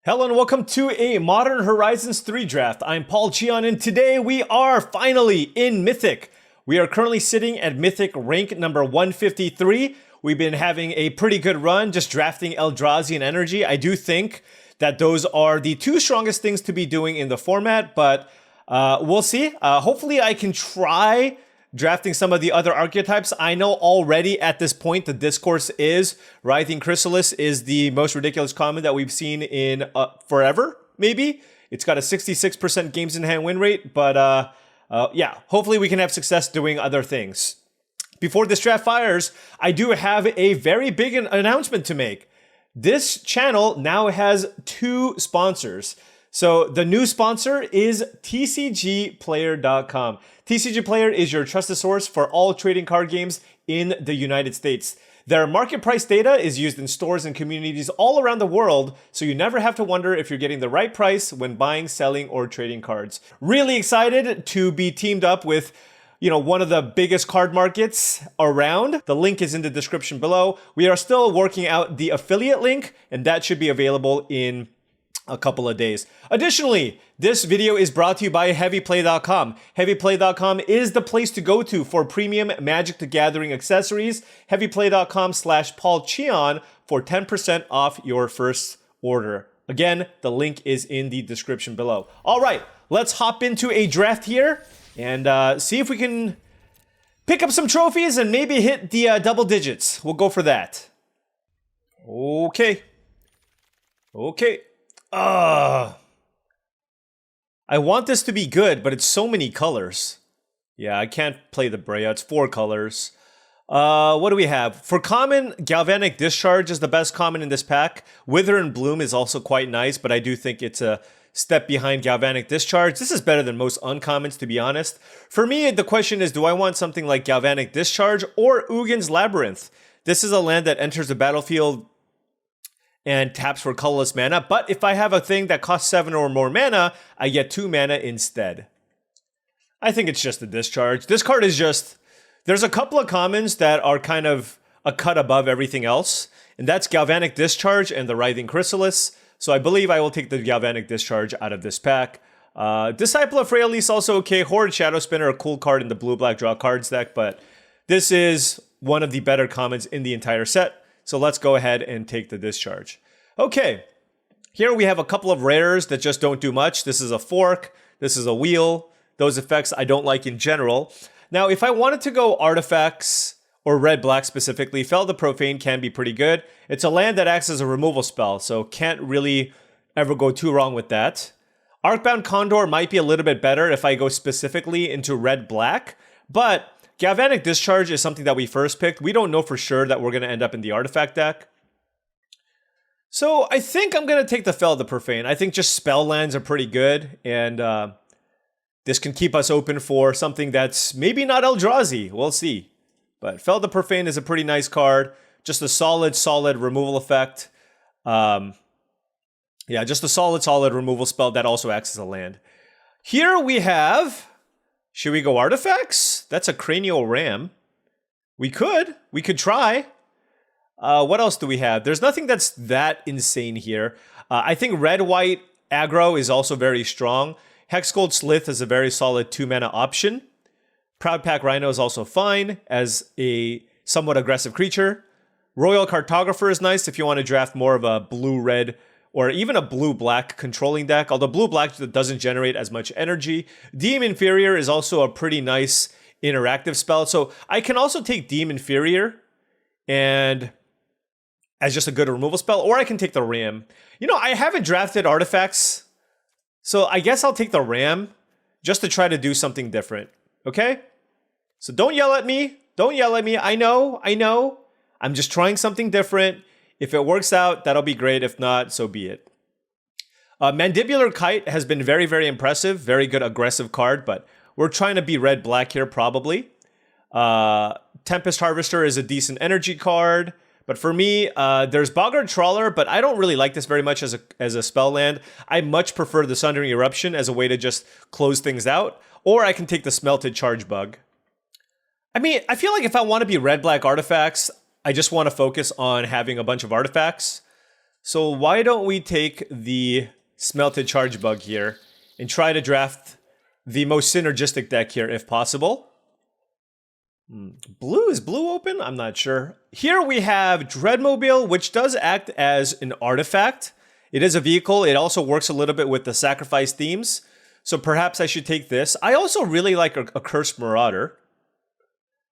Hello and welcome to a Modern Horizons 3 draft. I'm Paul Cheon and today we are finally in Mythic. We are currently sitting at Mythic rank number 153. We've been having a pretty good run just drafting Eldrazi and Energy. I do think that those are the two strongest things to be doing in the format, but we'll see. Hopefully I can try drafting some of the other archetypes. I know already at this point the discourse is Writhing Chrysalises is the most ridiculous common that we've seen in forever, maybe. It's got a 66% games in hand win rate, but yeah, hopefully we can have success doing other things. Before this draft fires, I do have a very big announcement to make. This channel now has 2 sponsors. So the new sponsor is TCGplayer.com. TCGplayer is your trusted source for all trading card games in the United States. Their market price data is used in stores and communities all around the world, so you never have to wonder if you're getting the right price when buying, selling, or trading cards. Really excited to be teamed up with one of the biggest card markets around. The link is in the description below. We are still working out the affiliate link, and that should be available in a couple of days. Additionally, this video is brought to you by heavyplay.com. Heavyplay.com is the place to go to for premium Magic the Gathering accessories. Heavyplay.com/paulcheon for 10% off your first order. Again, the link is in the description below. All right, let's hop into a draft here and see if we can pick up some trophies and maybe hit the double digits. We'll go for that. Okay. I want this to be good, but it's so many colors. Yeah, I can't play the Breya. It's 4 colors. What do we have? For common, Galvanic Discharge is the best common in this pack. Wither and Bloom is also quite nice, but I do think it's a step behind Galvanic Discharge. This is better than most uncommons, to be honest. For me, the question is, do I want something like Galvanic Discharge or Ugin's Labyrinth? This is a land that enters the battlefield and taps for colorless mana, but if I have a thing that costs 7 or more mana, I get 2 mana instead. I think it's just a discharge. This card is just, there's a couple of commons that are kind of a cut above everything else, and that's Galvanic Discharge and the Writhing Chrysalises, so I believe I will take the Galvanic Discharge out of this pack. Disciple of Freyalise also okay. Horrid Shadow Spinner, a cool card in the blue-black draw cards deck, but this is one of the better commons in the entire set. So let's go ahead and take the discharge. Okay, here we have a couple of rares that just don't do much. This is a fork, this is a wheel. Those effects I don't like in general. Now, if I wanted to go artifacts or red-black specifically, Fel the Profane can be pretty good. It's a land that acts as a removal spell, so can't really ever go too wrong with that. Arcbound Condor might be a little bit better if I go specifically into red-black, but Galvanic Discharge is something that we first picked. We don't know for sure that we're going to end up in the artifact deck. So I think I'm going to take the Fel the Profane. I think just spell lands are pretty good, and this can keep us open for something that's maybe not Eldrazi. We'll see. But Fel the Profane is a pretty nice card. Just a solid removal effect. Yeah, just a solid removal spell that also acts as a land. Here we have... Should we go artifacts? That's a Cranial Ram. We could try. What else do we have? There's nothing that's that insane here. I think red-white aggro is also very strong. Hexgold Slith is a very solid 2-mana option. Proudpack Rhino is also fine as a somewhat aggressive creature. Royal Cartographer is nice if you want to draft more of a blue-red or even a blue-black controlling deck, although blue-black doesn't generate as much energy. Deem Inferior is also a pretty nice interactive spell, so I can also take Deem Inferior and as just a good removal spell, or I can take the Ram. I haven't drafted artifacts, so I guess I'll take the Ram just to try to do something different, okay? So don't yell at me. I know. I'm just trying something different. If it works out, that'll be great. If not, so be it. Mandibular Kite has been very, very impressive. Very good aggressive card, but we're trying to be red-black here probably. Tempest Harvester is a decent energy card. But for me, there's Boggart Trawler, but I don't really like this very much as a spell land. I much prefer the Sundering Eruption as a way to just close things out. Or I can take the Smelted Charge Bug. I mean, I feel like if I want to be red-black artifacts, I just want to focus on having a bunch of artifacts. So why don't we take the Smelted Charge Bug here and try to draft the most synergistic deck here if possible. Blue, is blue open? I'm not sure. Here we have Dreadmobile, which does act as an artifact. It is a vehicle. It also works a little bit with the sacrifice themes. So perhaps I should take this. I also really like a Cursed Marauder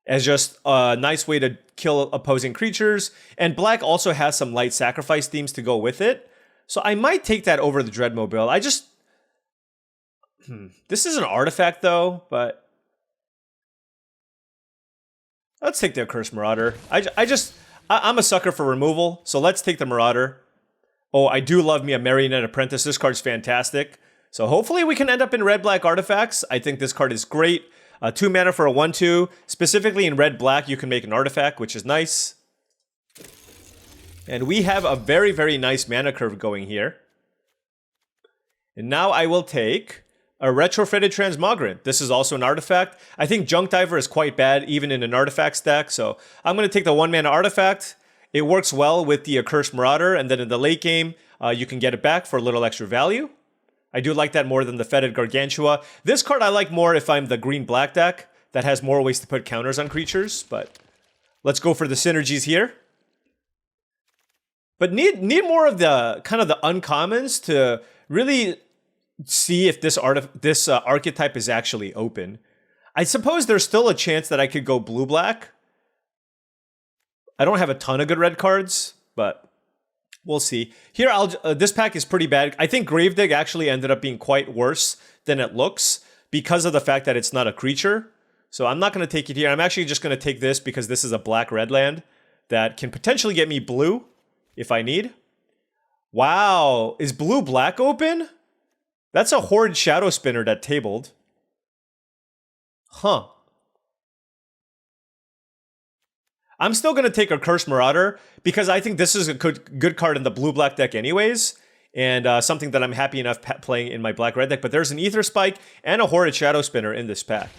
as just a nice way to kill opposing creatures. And black also has some light sacrifice themes to go with it. So I might take that over the Dreadmobile. I just... This is an artifact though, but... Let's take the Cursed Marauder. I'm a sucker for removal, so let's take the Marauder. Oh, I do love me a Marionette Apprentice. This card's fantastic. So hopefully we can end up in red-black artifacts. I think this card is great. 2 mana for a 1/2. Specifically in red-black, you can make an artifact, which is nice. And we have a very, very nice mana curve going here. And now I will take a Retrofitted Transmogrant. This is also an artifact. I think Junk Diver is quite bad, even in an artifact stack. So I'm going to take the 1-mana artifact. It works well with the Cursed Marauder, and then in the late game, you can get it back for a little extra value. I do like that more than the Fetid Gargantua. This card I like more if I'm the green-black deck that has more ways to put counters on creatures, but let's go for the synergies here. But need more of the kind of the uncommons to really see if this archetype is actually open. I suppose there's still a chance that I could go blue-black. I don't have a ton of good red cards, but we'll see. Here, this pack is pretty bad. I think Gravedigg actually ended up being quite worse than it looks because of the fact that it's not a creature. So I'm not going to take it here. I'm actually just going to take this because this is a black-red land that can potentially get me blue if I need. Wow, is blue-black open? That's a Horrid Shadow Spinner that tabled. Huh. I'm still going to take a Cursed Marauder because I think this is a good card in the blue-black deck anyways, and something that I'm happy enough playing in my black-red deck. But there's an Ether Spike and a Horrid Shadow Spinner in this pack.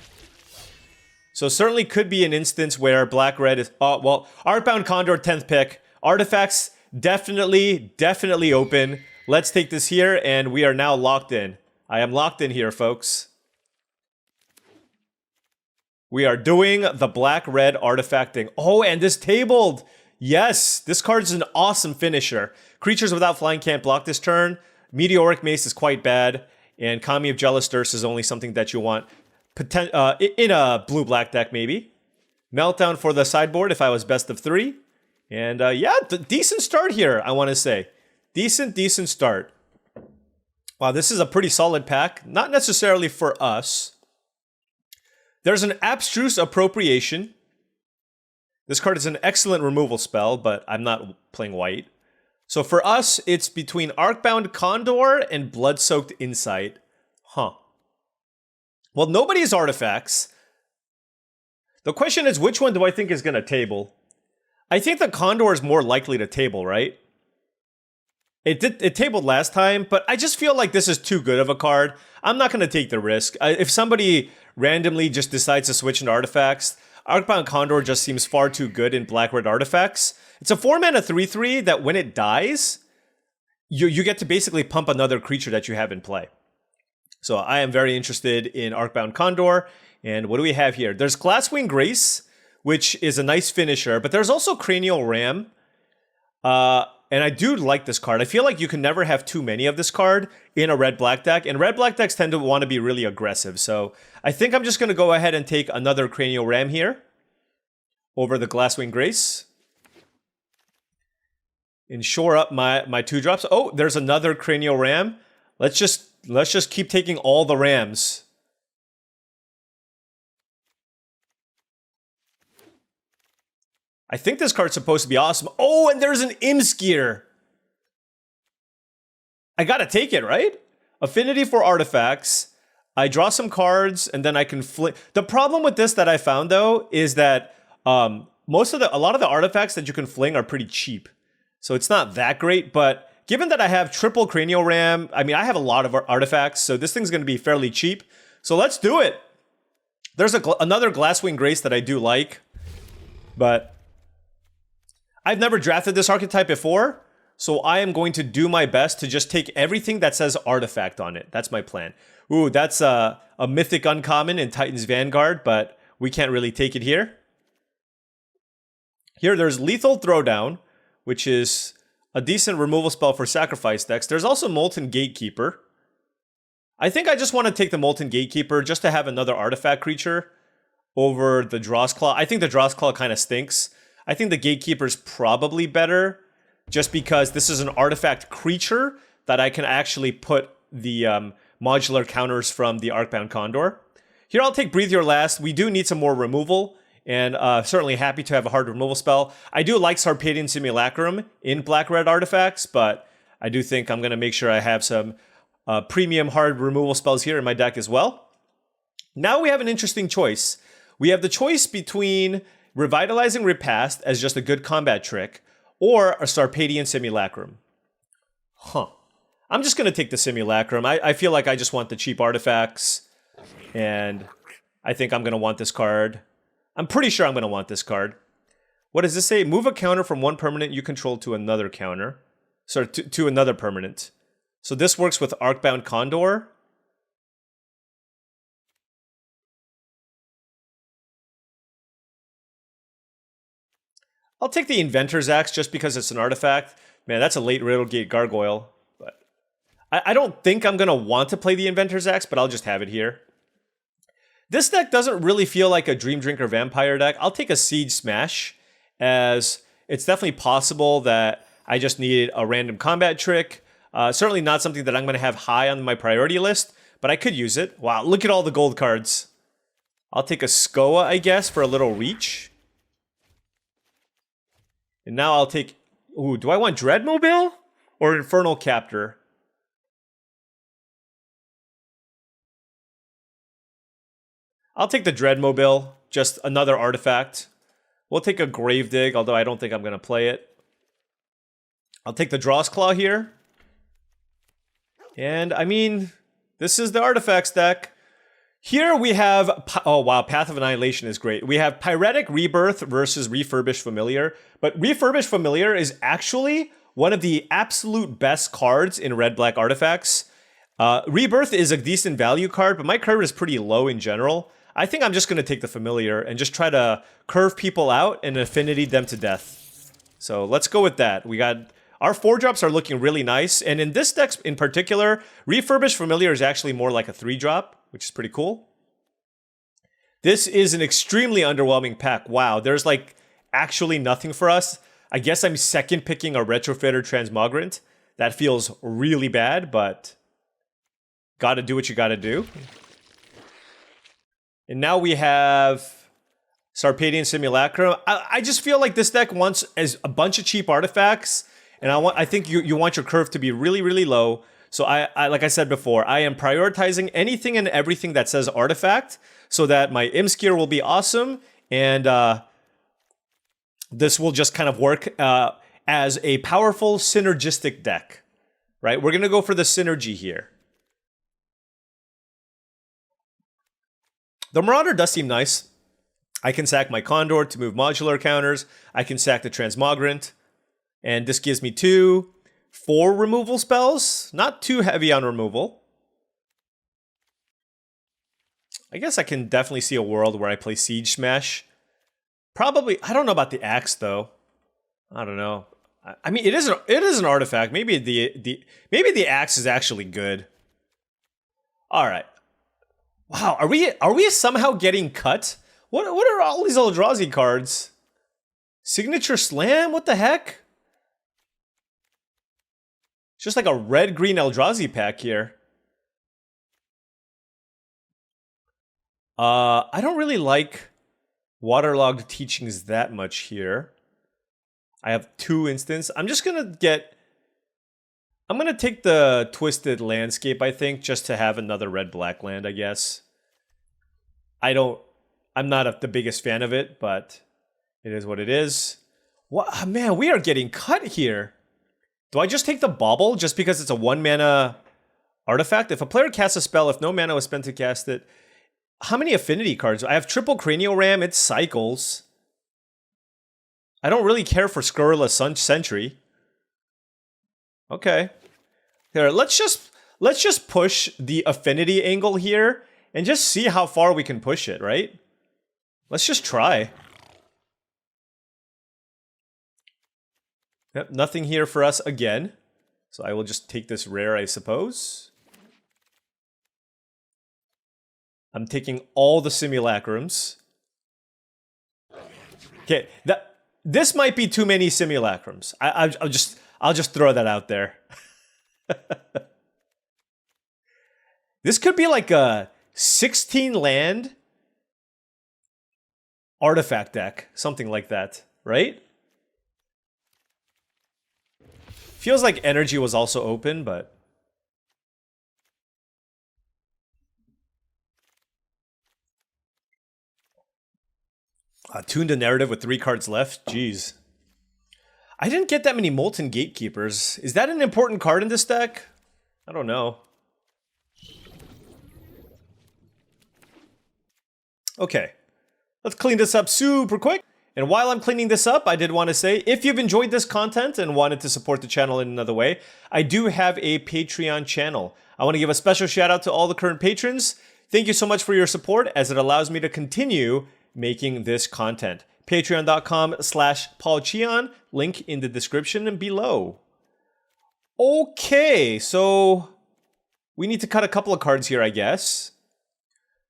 So certainly could be an instance where black-red is... Oh, well, Artbound Condor, 10th pick. Artifacts, definitely open. Let's take this here, and we are now locked in. I am locked in here, folks. We are doing the black-red artifacting. Oh, and this tabled! Yes, this card is an awesome finisher. Creatures without flying can't block this turn. Meteoric Mace is quite bad. And Kami of Jealous Thirst is only something that you want in a blue-black deck, maybe. Meltdown for the sideboard if I was best of 3. And yeah, decent start here, I want to say. Decent start. Wow, this is a pretty solid pack. Not necessarily for us. There's an Abstruse Appropriation. This card is an excellent removal spell, but I'm not playing white. So for us, it's between Arcbound Condor and Blood-Soaked Insight. Huh. Well, nobody has artifacts. The question is, which one do I think is going to table? I think the Condor is more likely to table, right? It tabled last time, but I just feel like this is too good of a card. I'm not going to take the risk. If somebody randomly just decides to switch into artifacts, Arcbound Condor just seems far too good in black-red artifacts. It's a 4-mana 3/3 that when it dies, you get to basically pump another creature that you have in play. So I am very interested in Arcbound Condor. And what do we have here? There's Glasswing Grace, which is a nice finisher, but there's also Cranial Ram. And I do like this card. I feel like you can never have too many of this card in a red-black deck. And red-black decks tend to want to be really aggressive. So I think I'm just going to go ahead and take another Cranial Ram here over the Glasswing Grace. And shore up my 2-drops. Oh, there's another Cranial Ram. Let's just keep taking all the Rams. I think this card's supposed to be awesome. Oh, and there's an Imskir. I gotta take it, right? Affinity for artifacts. I draw some cards, and then I can flip. The problem with this that I found, though, is that a lot of the artifacts that you can fling are pretty cheap. So it's not that great, but given that I have triple Cranial Ram, I mean, I have a lot of artifacts, so this thing's gonna be fairly cheap. So let's do it. There's another Glasswing Grace that I do like, but I've never drafted this archetype before, So I am going to do my best to just take everything that says artifact on it. That's my plan. Ooh, that's a Mythic uncommon in Titan's Vanguard, but we can't really take it here. Here, there's Lethal Throwdown, which is a decent removal spell for sacrifice decks. There's also Molten Gatekeeper. I think I just want to take the Molten Gatekeeper just to have another artifact creature over the Drawsclaw. I think the Drawsclaw kind of stinks. I think the Gatekeeper is probably better just because this is an artifact creature that I can actually put the modular counters from the Arcbound Condor. Here, I'll take Breathe Your Last. We do need some more removal, and certainly happy to have a hard removal spell. I do like Sarpedian Simulacrum in black-red artifacts, but I do think I'm going to make sure I have some premium hard removal spells here in my deck as well. Now we have an interesting choice. We have the choice between Revitalizing Repast as just a good combat trick, or a Sarpedian Simulacrum. I'm just going to take the Simulacrum. I feel like I just want the cheap artifacts, and I think I'm going to want this card. I'm pretty sure I'm going to want this card. What does this say? Move a counter from one permanent you control to another counter. Sorry, to another permanent. So this works with Arcbound Condor. I'll take the Inventor's Axe just because it's an artifact. Man, that's a late Riddlegate Gargoyle. But I don't think I'm going to want to play the Inventor's Axe, but I'll just have it here. This deck doesn't really feel like a Dream Drinker Vampire deck. I'll take a Siege Smash, as it's definitely possible that I just needed a random combat trick. Certainly not something that I'm going to have high on my priority list, but I could use it. Wow, look at all the gold cards. I'll take a Skoa, I guess, for a little reach. And now I'll take... Ooh, do I want Dreadmobile or Infernal Captor? I'll take the Dreadmobile, just another artifact. We'll take a Gravedigg, although I don't think I'm going to play it. I'll take the Drawsclaw here. And, I mean, this is the artifacts deck. Here we have... Oh, wow, Path of Annihilation is great. We have Pyretic Rebirth versus Refurbished Familiar. But Refurbished Familiar is actually one of the absolute best cards in red-black artifacts. Rebirth is a decent value card, but my curve is pretty low in general. I think I'm just going to take the Familiar and just try to curve people out and Affinity them to death. So let's go with that. We got... Our 4-drops are looking really nice, and in this deck in particular, Refurbished Familiar is actually more like a 3-drop, which is pretty cool. This is an extremely underwhelming pack. Wow, there's like actually nothing for us. I guess I'm second picking a Retrofitter Transmogrant. That feels really bad, but gotta do what you gotta do. And now we have Sarpedian Simulacrum. I just feel like this deck wants as a bunch of cheap artifacts, and I think you want your curve to be really, really low. So I like I said before, I am prioritizing anything and everything that says artifact so that my Imskir will be awesome, and this will just kind of work as a powerful synergistic deck, right? We're going to go for the synergy here. The Marauder does seem nice. I can sack my Condor to move modular counters. I can sack the Transmogrant. And this gives me 4 removal spells. Not too heavy on removal. I guess I can definitely see a world where I play Siege Smash. Probably, I don't know about the Axe though. I don't know. I mean, it is an artifact. Maybe the Axe is actually good. All right. Wow, are we somehow getting cut? What are all these Eldrazi cards? Signature Slam? What the heck? It's just like a red-green Eldrazi pack here. I don't really like Waterlogged Teachings that much here. I have 2 instants. I'm gonna take the Twisted Landscape, I think, just to have another red-black land, I guess. I'm not the biggest fan of it, but it is what it is. What, man, we are getting cut here. Do I just take the Bauble just because it's a 1-mana artifact? If a player casts a spell, if no mana was spent to cast it, how many affinity cards? I have triple Cranial Ram, it cycles. I don't really care for Scurrilous Sentry. Okay. Here, let's just push the affinity angle here and just see how far we can push it, right? Let's just try. Yep, nothing here for us again. So I will just take this rare, I suppose. I'm taking all the simulacrums. Okay, this might be too many simulacrums. I'll just throw that out there. This could be like a 16 land artifact deck, something like that, right? Feels like energy was also open, but tuned a narrative with 3 cards left. Jeez. I didn't get that many Molten Gatekeepers. Is that an important card in this deck? I don't know. Okay. Let's clean this up super quick. And while I'm cleaning this up, I did want to say, if you've enjoyed this content and wanted to support the channel in another way, I do have a Patreon channel. I want to give a special shout out to all the current patrons. Thank you so much for your support, as it allows me to continue making this content. Patreon.com/paulcheon, link in the description and below. Okay, so we need to cut a couple of cards here, I guess.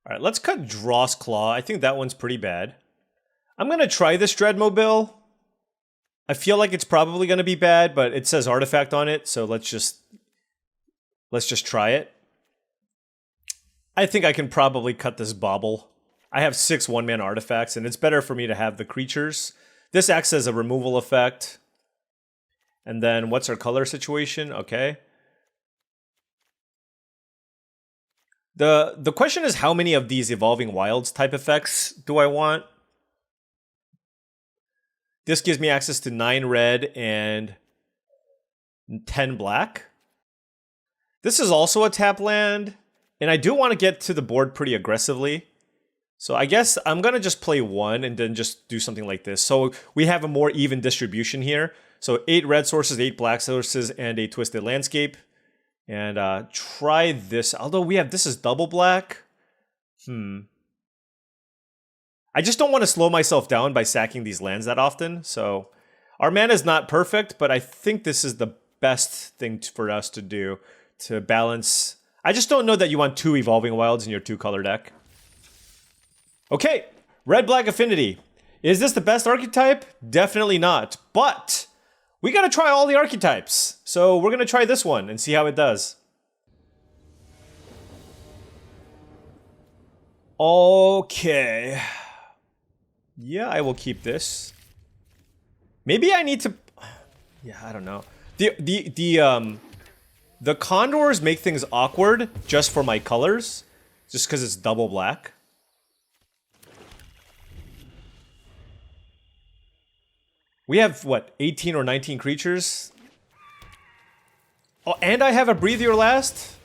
All right, let's cut Dross Claw. I think that one's pretty bad. I'm going to try this Dreadmobile. I feel like it's probably going to be bad, but it says artifact on it, so let's just try it. I think I can probably cut this Bauble. I have 6 one-man artifacts, and it's better for me to have the creatures. This acts as a removal effect. And then what's our color situation? Okay. The question is, how many of these Evolving Wilds type effects do I want? This gives me access to 9 red and 10 black. This is also a tap land, and I do want to get to the board pretty aggressively. So I guess I'm going to just play 1 and then just do something like this. So we have a more even distribution here. So 8 red sources, 8 black sources, and a Twisted Landscape. And try this. Although this is double black. I just don't want to slow myself down by sacking these lands that often. So our mana is not perfect, but I think this is the best thing for us to do to balance. I just don't know that you want 2 Evolving Wilds in your 2-color deck. Okay, red-black Affinity. Is this the best archetype? Definitely not. But we gotta try all the archetypes. So we're gonna try this one and see how it does. Okay. Yeah, I will keep this. Maybe I need to... Yeah, I don't know. The condors make things awkward just for my colors. Just because it's double black. We have, what, 18 or 19 creatures? Oh, and I have a Breathe Your Last?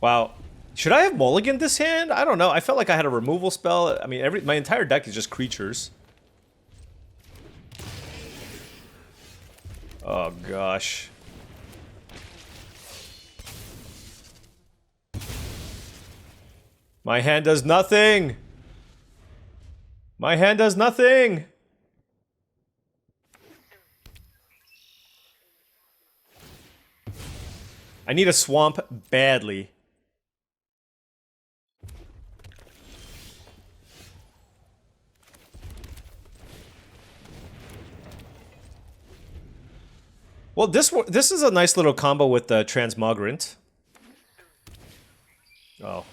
Wow. Should I have mulliganed this hand? I don't know. I felt like I had a removal spell. I mean, my entire deck is just creatures. Oh, gosh. My hand does nothing! My hand does nothing! I need a swamp badly. Well, this is a nice little combo with the Transmogrant. Oh.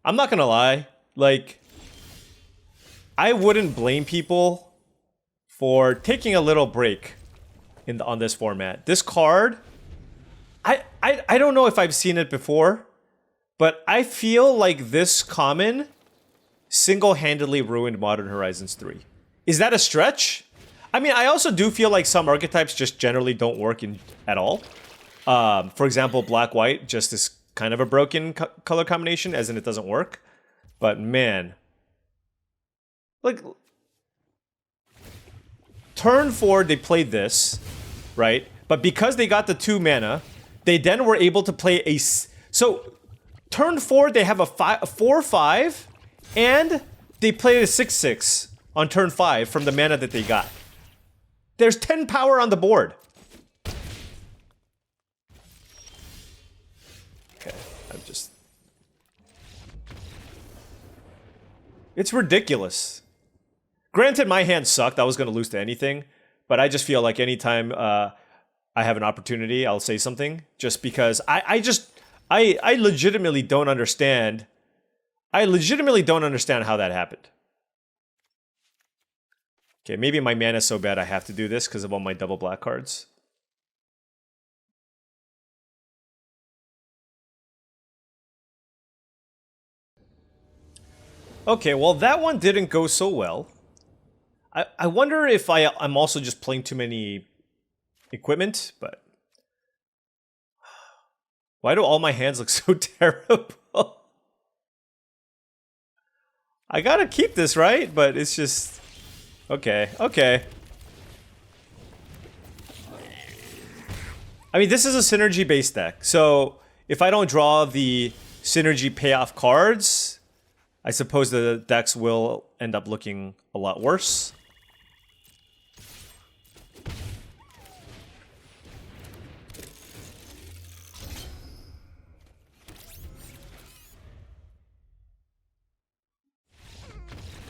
I'm not gonna lie, like, I wouldn't blame people for taking a little break on this format. This card, I don't know if I've seen it before, but I feel like this common single-handedly ruined Modern Horizons 3. Is that a stretch? I mean, I also do feel like some archetypes just generally don't work at all. For example, Black-White just is kind of a broken color combination, as in it doesn't work. But man, like turn 4 they played this, right? But because they got the 2 mana, they then were able to play a so turn 4 they have a 4/5, and they played a 6/6 on turn 5 from the mana that they got. There's 10 power on the board. Okay, I'm just... It's ridiculous. Granted, my hand sucked. I was going to lose to anything. But I just feel like anytime I have an opportunity, I'll say something. Just because I legitimately don't understand. I legitimately don't understand how that happened. Okay, maybe my mana is so bad I have to do this because of all my double black cards. Okay, well that one didn't go so well. I wonder if I'm also just playing too many equipment, but... Why do all my hands look so terrible? I gotta keep this, right? But it's just... Okay, okay. I mean, this is a synergy-based deck, so if I don't draw the synergy payoff cards, I suppose the decks will end up looking a lot worse.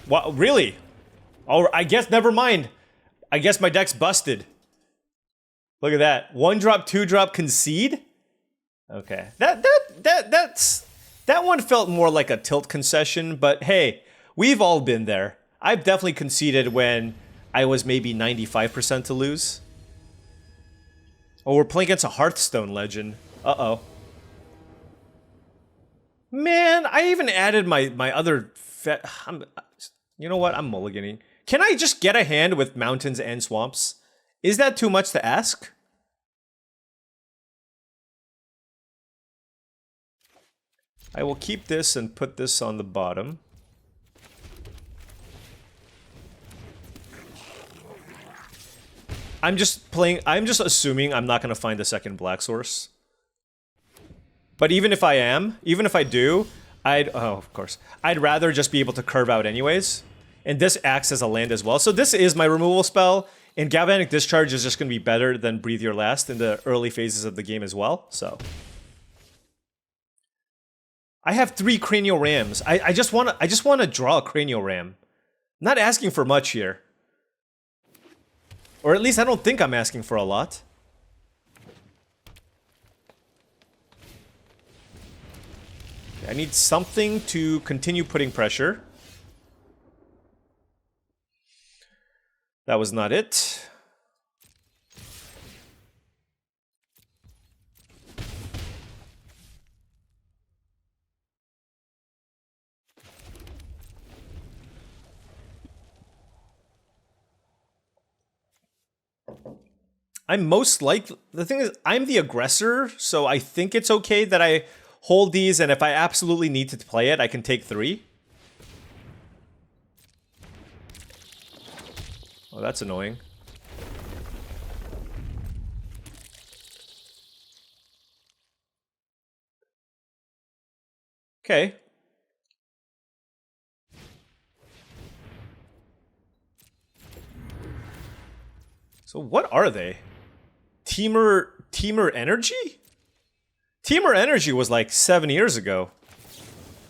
What? Really? Oh, I guess never mind. I guess my deck's busted. Look at that. 1-drop, 2-drop, concede? Okay. That one felt more like a tilt concession, but hey, we've all been there. I've definitely conceded when I was maybe 95% to lose. Oh, we're playing against a Hearthstone legend. Uh-oh. Man, I even added my other... You know what? I'm mulliganing. Can I just get a hand with mountains and swamps? Is that too much to ask? I will keep this and put this on the bottom. I'm just assuming I'm not going to find a second black source. But even if I do, of course. I'd rather just be able to curve out anyways. And this acts as a land as well. So this is my removal spell. And Galvanic Discharge is just going to be better than Breathe Your Last in the early phases of the game as well. So I have 3 Cranial Rams. I just want to draw a Cranial Ram. I'm not asking for much here. Or at least I don't think I'm asking for a lot. I need something to continue putting pressure. That was not it. I'm most likely... The thing is, I'm the aggressor, so I think it's okay that I hold these, and if I absolutely need to play it, I can take 3. Oh, that's annoying. Okay. So what are they? Teamer Energy? Teamer Energy was like 7 years ago.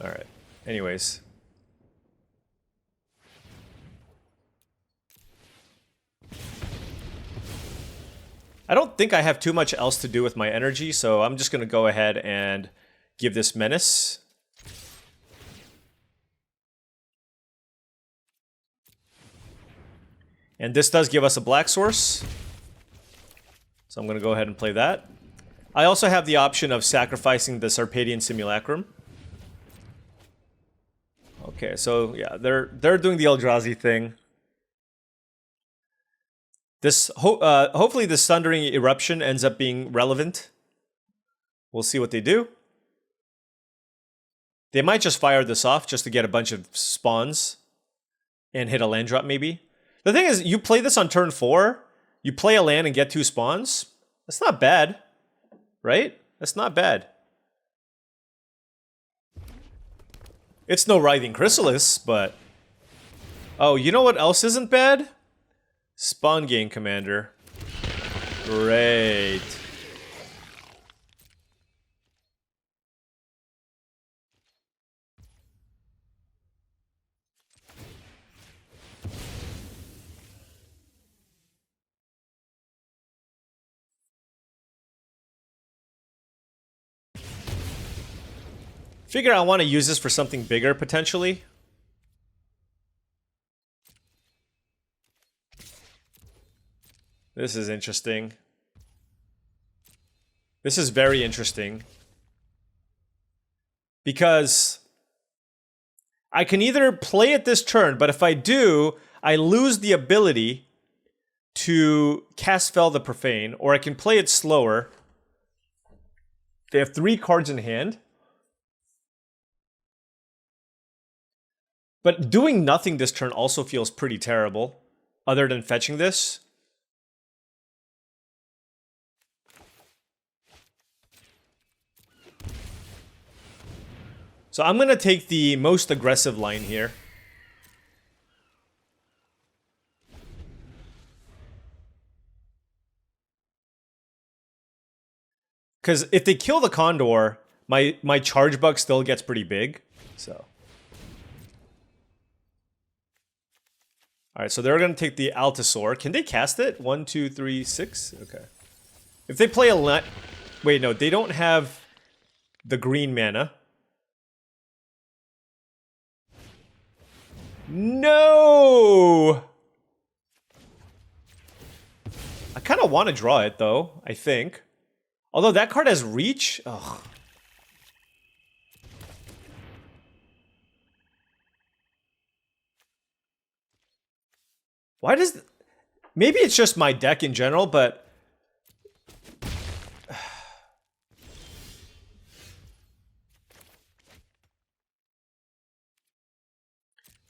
Alright. Anyways. I don't think I have too much else to do with my energy, so I'm just going to go ahead and give this Menace. And this does give us a black source. So I'm going to go ahead and play that. I also have the option of sacrificing the Sarpedian Simulacrum. Okay, so yeah, they're doing the Eldrazi thing. This hopefully the Sundering Eruption ends up being relevant. We'll see what they do. They might just fire this off just to get a bunch of spawns and hit a land drop maybe. The thing is, you play this on turn 4, you play a land and get 2 spawns. That's not bad, right? That's not bad. It's no Writhing Chrysalis, but... Oh, you know what else isn't bad? Spawn Gain Commander. Great. Figure I want to use this for something bigger, potentially. This is interesting. This is very interesting. Because I can either play it this turn, but if I do, I lose the ability to cast Fel the Profane, or I can play it slower. They have 3 cards in hand. But doing nothing this turn also feels pretty terrible, other than fetching this. So I'm going to take the most aggressive line here. Because if they kill the Condor, my charge bug still gets pretty big. So... Alright, so they're going to take the Altasaur. Can they cast it? 1, 2, 3, 6? Okay. If they play a... Wait, no, they don't have the green mana. No! I kind of want to draw it, though, I think. Although that card has reach? Ugh. Why does... Maybe it's just my deck in general, but...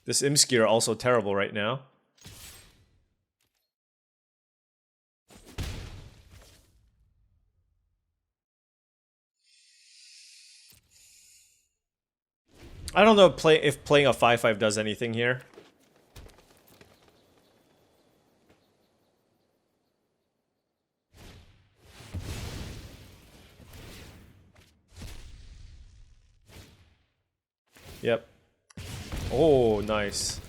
This Imskir also terrible right now. I don't know if playing a 5/5 does anything here. Yep. Oh, nice.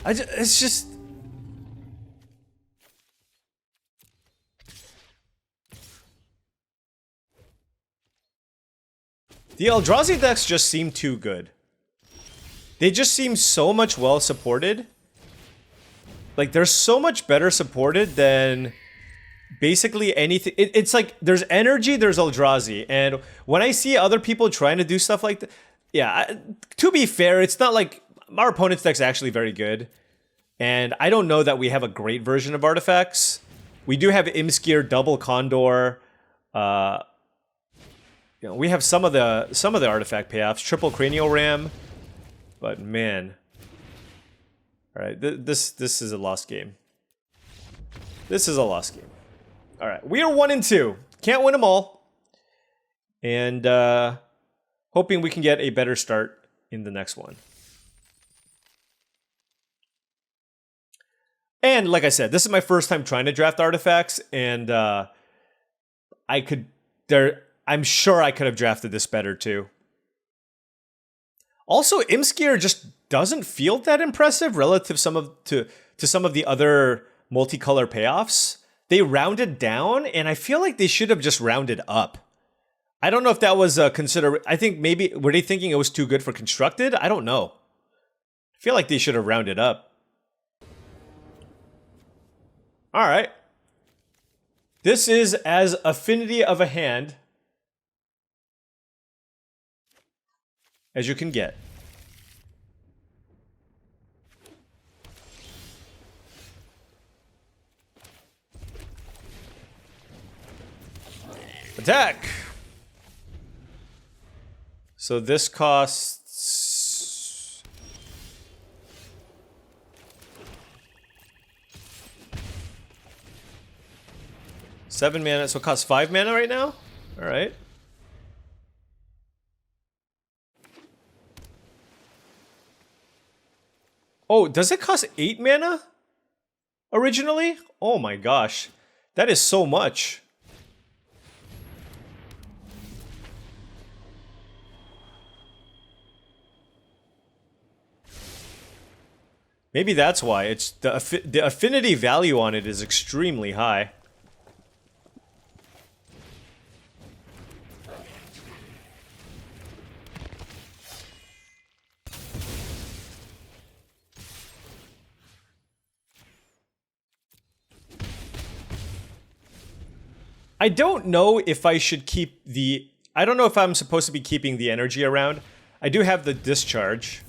It's just... The Eldrazi decks just seem too good. They just seem so much well supported. Like, they're so much better supported than basically anything. It's like, there's energy, there's Eldrazi. And when I see other people trying to do stuff like that, yeah, to be fair, it's not like our opponent's deck's actually very good. And I don't know that we have a great version of artifacts. We do have Imskir, Double Condor. You know, we have some of the artifact payoffs, Triple Cranial Ram. But man, all right, this is a lost game. This is a lost game. All right, we are 1-2. Can't win them all. And hoping we can get a better start in the next one. And like I said, this is my first time trying to draft artifacts, and I'm sure I could have drafted this better too. Also, Imskir just doesn't feel that impressive relative to some of the other multicolor payoffs. They rounded down, and I feel like they should have just rounded up. I don't know if that was I think maybe, were they thinking it was too good for constructed? I don't know. I feel like they should have rounded up. Alright. This is as affinity of a hand as you can get. Attack! So this costs... Seven mana, so it costs 5 mana right now? Alright. Oh, does it cost 8 mana? Originally? Oh my gosh. That is so much. Maybe that's why. It's the affinity value on it is extremely high. I don't know if I should keep the... I don't know if I'm supposed to be keeping the energy around. I do have the discharge.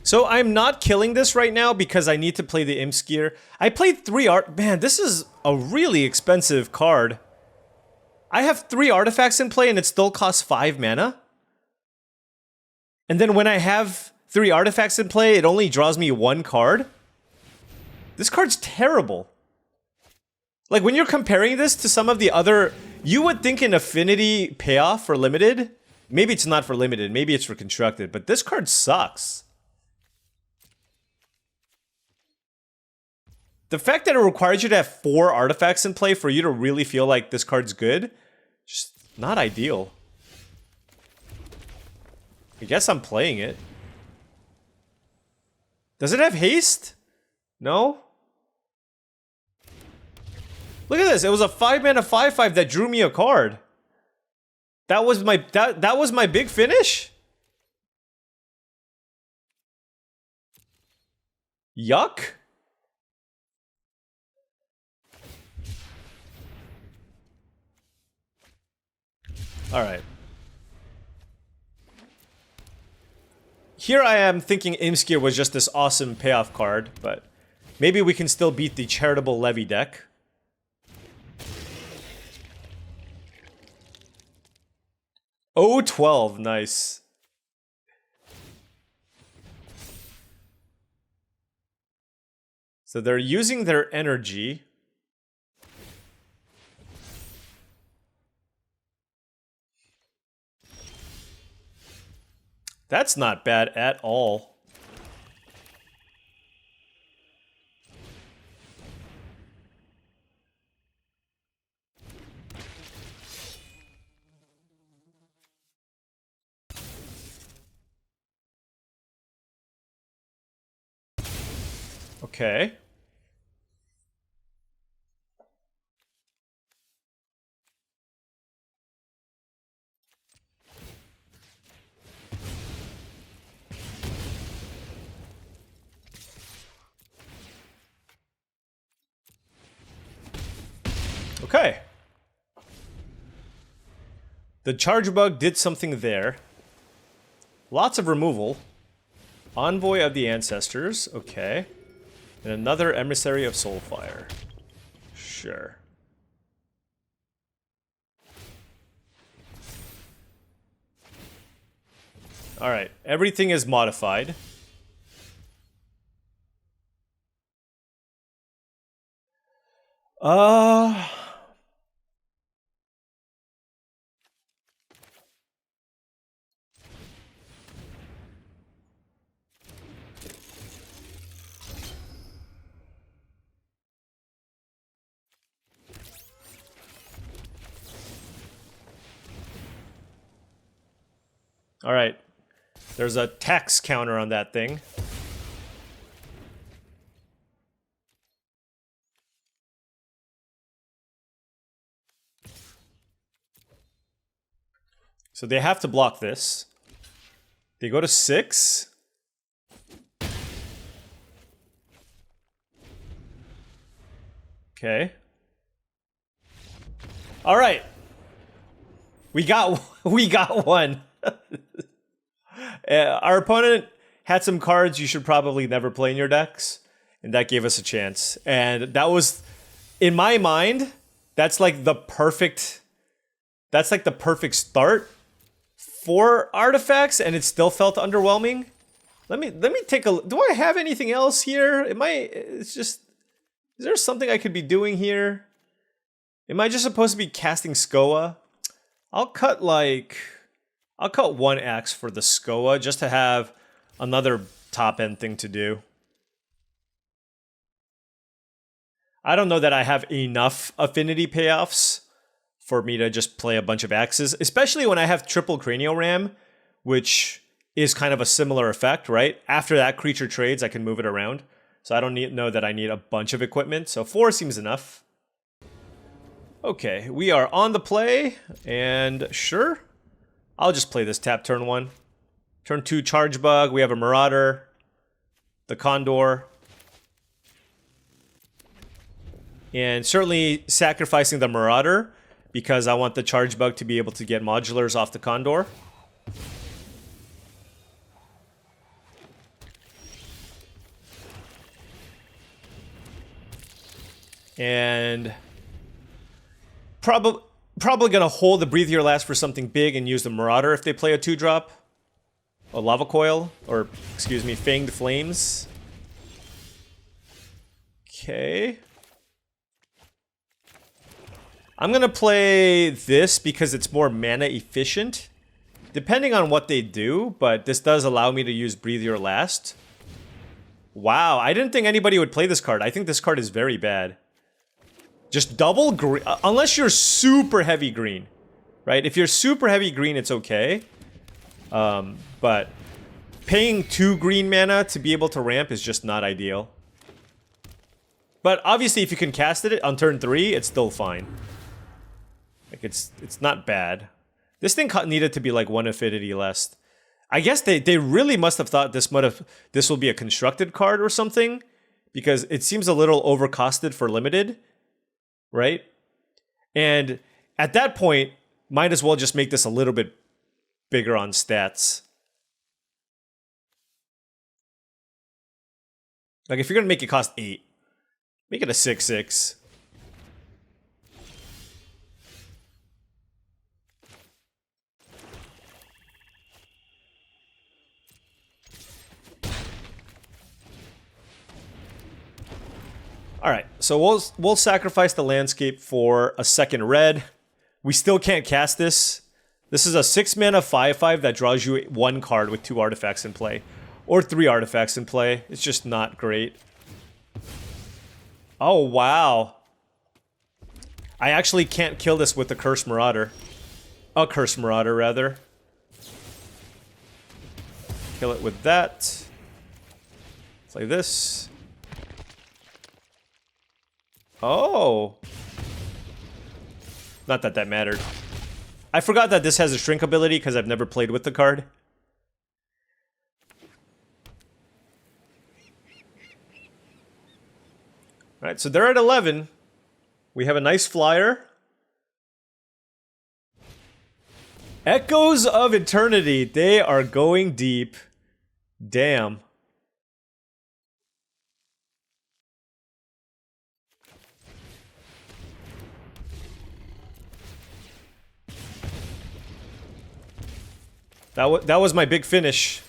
So I'm not killing this right now because I need to play the Imps gear. I played 3 art... Man, this is a really expensive card. I have 3 artifacts in play and it still costs 5 mana. And then when I have 3 artifacts in play, it only draws me 1 card. This card's terrible. Like, when you're comparing this to some of the other... You would think an Affinity payoff for limited. Maybe it's not for limited, maybe it's for constructed, but this card sucks. The fact that it requires you to have 4 artifacts in play for you to really feel like this card's good, just not ideal. I guess I'm playing it. Does it have haste? No? Look at this, it was a 5 mana 5/5 that drew me a card. That was my that was my big finish? Yuck. Alright. Here I am thinking Imskir was just this awesome payoff card, but maybe we can still beat the Charitable Levy deck. Oh, 12, nice. So they're using their energy. That's not bad at all. Okay. Okay. The charge bug did something there. Lots of removal. Envoy of the Ancestors, okay. And another Emissary of Soulfire. Sure. Alright, everything is modified. Alright. There's a tax counter on that thing. So they have to block this. They go to 6. Okay. All right. We got one. Our opponent had some cards you should probably never play in your decks, and that gave us a chance. And that was, in my mind, that's like the perfect start for artifacts, and it still felt underwhelming. Let me take a. Do I have anything else here? It's just. Is there something I could be doing here? Am I just supposed to be casting Skoa? I'll cut 1 axe for the Skoa just to have another top end thing to do. I don't know that I have enough affinity payoffs for me to just play a bunch of axes, especially when I have triple Cranioram, which is kind of a similar effect, right? After that creature trades, I can move it around. So I don't know that I need a bunch of equipment. So 4 seems enough. Okay, we are on the play, and sure, I'll just play this tap turn 1. Turn 2, Charge Bug. We have a Marauder, the Condor, and certainly sacrificing the Marauder because I want the Charge Bug to be able to get modulars off the Condor. And probably going to hold the Breathe Your Last for something big and use the Marauder if they play a 2-drop. A Lava Coil, or excuse me, Fanged Flames. Okay. I'm going to play this because it's more mana efficient, depending on what they do, but this does allow me to use Breathe Your Last. Wow, I didn't think anybody would play this card. I think this card is very bad. Just double green, unless you're super heavy green, right? If you're super heavy green, it's okay. But paying 2 green mana to be able to ramp is just not ideal. But obviously, if you can cast it on turn 3, it's still fine. Like it's not bad. This thing needed to be like 1 affinity less. I guess they really must have thought this will be a constructed card or something, because it seems a little overcosted for limited. Right? And at that point, might as well just make this a little bit bigger on stats. Like, if you're going to make it cost 8, make it a 6/6. All right, so we'll sacrifice the landscape for a second red. We still can't cast this. This is a 6-mana 5/5 that draws you 1 card with 2 artifacts in play, or 3 artifacts in play. It's just not great. Oh wow! I actually can't kill this with the Cursed Marauder. A Cursed Marauder, rather. Kill it with that. Play this. Oh. Not that that mattered. I forgot that this has a shrink ability because I've never played with the card. Alright, so they're at 11. We have a nice flyer. Echoes of Eternity. They are going deep. Damn. That was my big finish.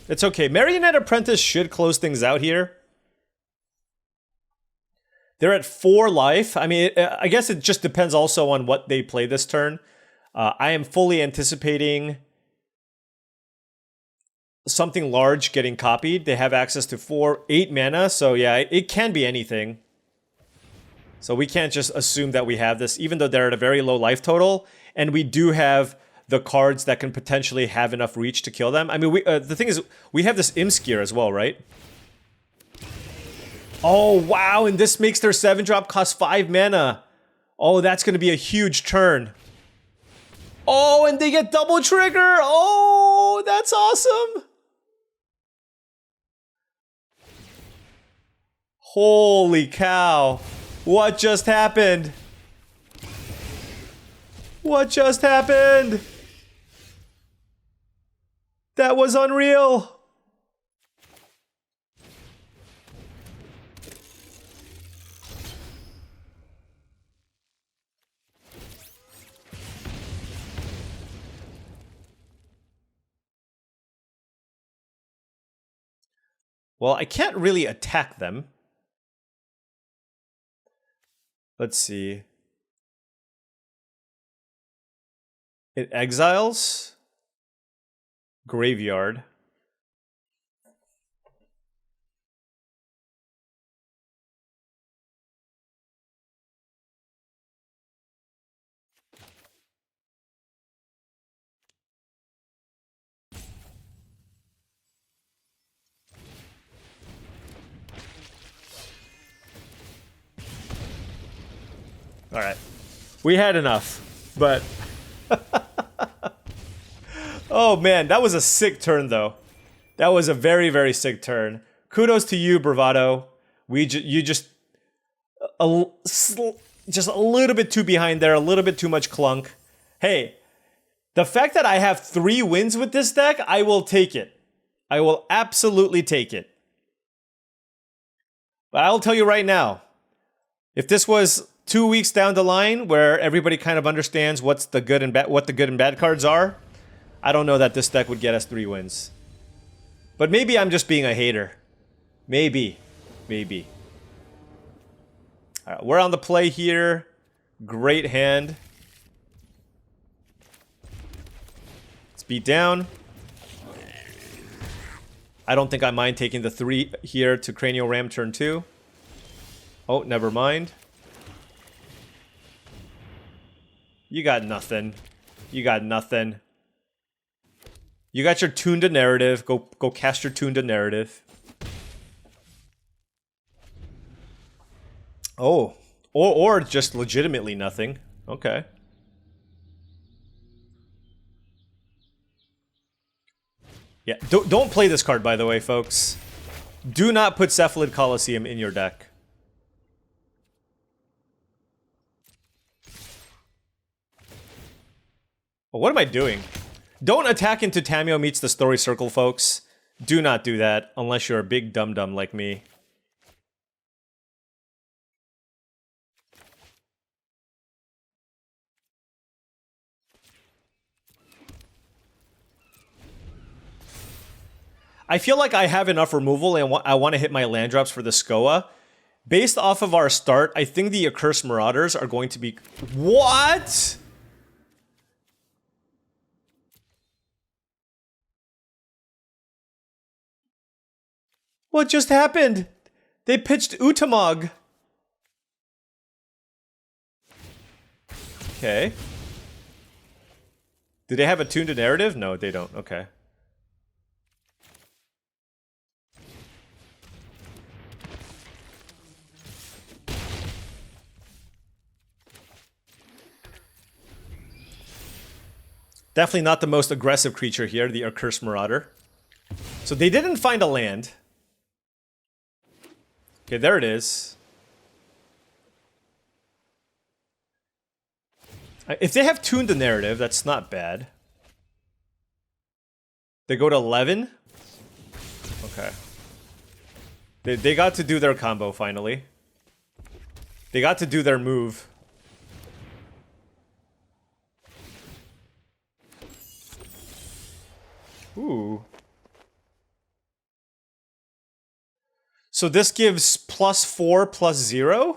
It's okay. Marionette Apprentice should close things out here. They're at 4 life. I mean, I guess it just depends also on what they play this turn. I am fully anticipating something large getting copied. They have access to 8 mana, so yeah, it can be anything. So we can't just assume that we have this, even though they're at a very low life total, and we do have the cards that can potentially have enough reach to kill them. I mean, the thing is, we have this Imskir as well, right? Oh, wow, and this makes their 7-drop cost 5 mana. Oh, that's going to be a huge turn. Oh, and they get double trigger. Oh, that's awesome. Holy cow. What just happened? What just happened? That was unreal. Well, I can't really attack them. Let's see. It exiles. Graveyard. All right. We had enough, but... Oh, man, that was a sick turn, though. That was a very, very sick turn. Kudos to you, Bravado. You just a little bit too behind there, a little bit too much clunk. Hey, the fact that I have 3 wins with this deck, I will take it. I will absolutely take it. But I'll tell you right now, if this was 2 weeks down the line where everybody kind of understands what the good and bad cards are, I don't know that this deck would get us 3 wins. But maybe I'm just being a hater. Maybe. Maybe. All right, we're on the play here. Great hand. Let's beat down. I don't think I mind taking the 3 here to Cranial Ram turn 2. Oh, never mind. You got nothing. You got nothing. You got your Tuned Narrative. Go cast your Tuned Narrative. Oh. Or just legitimately nothing. Okay. Yeah, don't play this card, by the way, folks. Do not put Cephalid Coliseum in your deck. Well, what am I doing? Don't attack into Tamiyo Meets the Story Circle, folks. Do not do that, unless you're a big dum-dum like me. I feel like I have enough removal and I want to hit my land drops for the Skoa. Based off of our start, I think the Accursed Marauders are going to be... What?! What just happened? They pitched Utamog. Okay. Do they have a tuned narrative? No, they don't. Okay. Definitely not the most aggressive creature here, the Accursed Marauder. So they didn't find a land. Okay, there it is. If they have tuned the narrative, that's not bad. They go to 11? Okay. They got to do their combo, finally. They got to do their move. Ooh. So this gives +4 +0?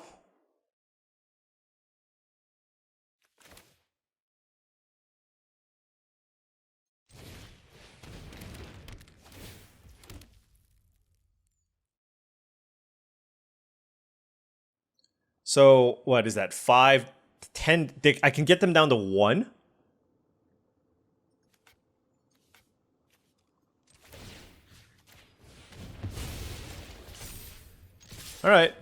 So, what is that? 5, 10... I can get them down to 1? Alright.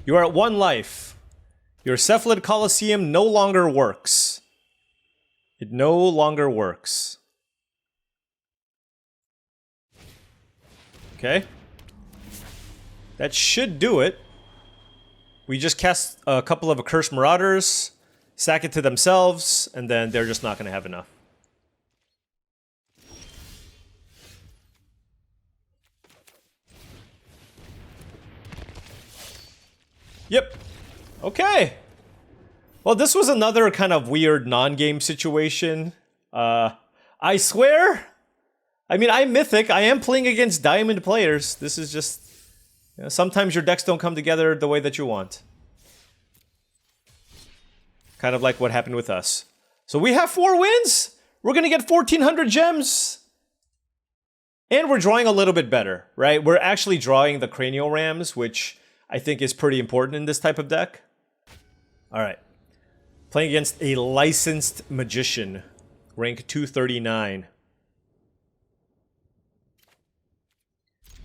You are at 1 life. Your Cephalid Coliseum no longer works. It no longer works. Okay. That should do it. We just cast a couple of Accursed Marauders, sack it to themselves, and then they're just not going to have enough. Yep. Okay. Well, this was another kind of weird non-game situation. I swear, I mean, I'm Mythic. I am playing against Diamond players. This is just... You know, sometimes your decks don't come together the way that you want. Kind of like what happened with us. So we have 4 wins! We're gonna get 1,400 gems! And we're drawing a little bit better, right? We're actually drawing the Cranial Rams, which I think is pretty important in this type of deck. Alright. Playing against a licensed magician. Rank 239.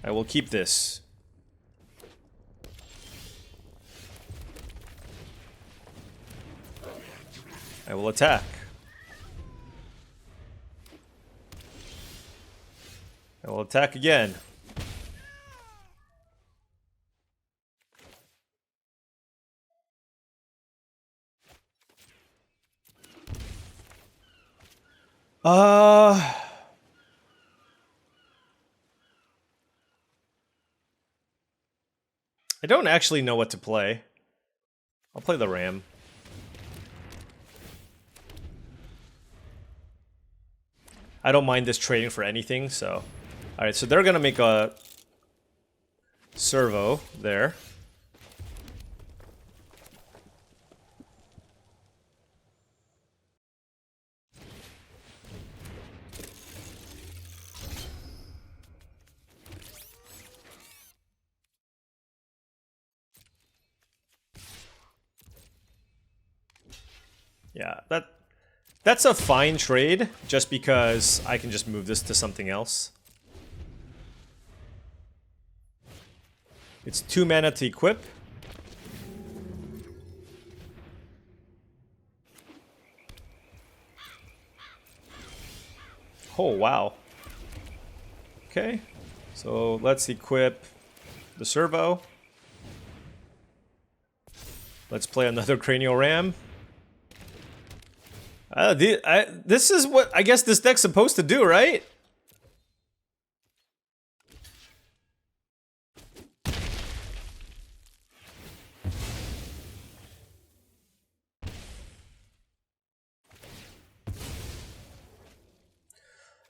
I will keep this. I will attack. I will attack again. I don't actually know what to play. I'll play the Ram. I don't mind this trading for anything, so... Alright, so they're gonna make a... servo there. Yeah, that's a fine trade, just because I can just move this to something else. It's 2 mana to equip. Oh, wow. Okay, so let's equip the servo. Let's play another Cranial Ram. This is what I guess this deck's supposed to do, right?